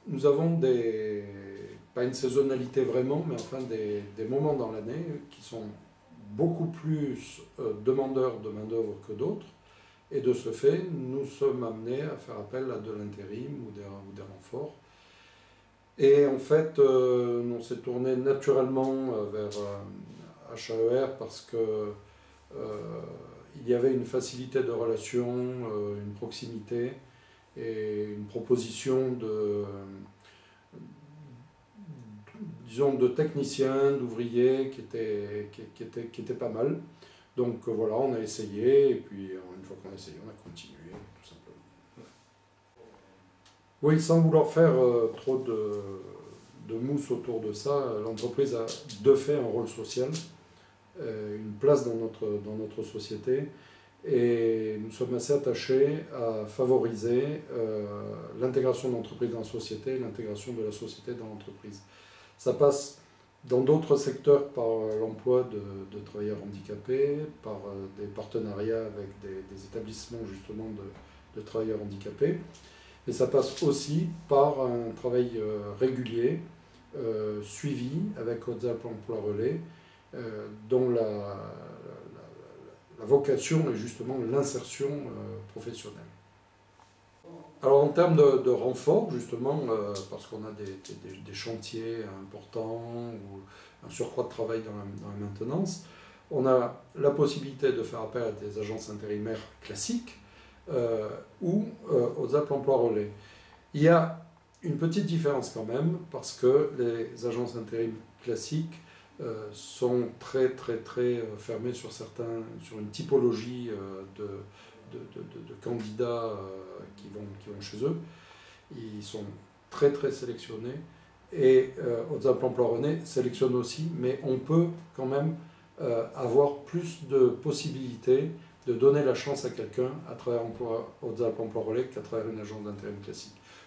nous avons pas une saisonnalité vraiment, mais enfin des moments dans l'année qui sont beaucoup plus demandeurs de main-d'œuvre que d'autres. Et de ce fait, nous sommes amenés à faire appel à de l'intérim ou des renforts. Et en fait, on s'est tourné naturellement vers HAER parce que il y avait une facilité de relation, une proximité et une proposition disons, de techniciens, d'ouvriers qui était pas mal. Donc voilà, on a essayé, et puis une fois qu'on a essayé, on a continué, tout simplement. Oui, sans vouloir faire trop de mousse autour de ça, l'entreprise a de fait un rôle social, une place dans notre société, et nous sommes assez attachés à favoriser l'intégration de l'entreprise dans la société, l'intégration de la société dans l'entreprise. Ça passe dans d'autres secteurs par l'emploi de travailleurs handicapés, par des partenariats avec des établissements justement de travailleurs handicapés. Et ça passe aussi par un travail régulier, suivi avec Hautes-Alpes Emploi Relais, dont la vocation est justement l'insertion professionnelle. Alors en termes de renfort, justement, parce qu'on a des chantiers importants ou un surcroît de travail dans la maintenance, on a la possibilité de faire appel à des agences intérimaires classiques ou aux Alpes Emploi Relais. Il y a une petite différence quand même, parce que les agences intérim classiques sont très fermées sur une typologie de candidats qui vont chez eux. Ils sont très sélectionnés, et Hautes-Alpes Emploi Relais sélectionne aussi, mais on peut quand même avoir plus de possibilités de donner la chance à quelqu'un à travers Hautes-Alpes Emploi Relais qu'à travers une agence d'intérim classique.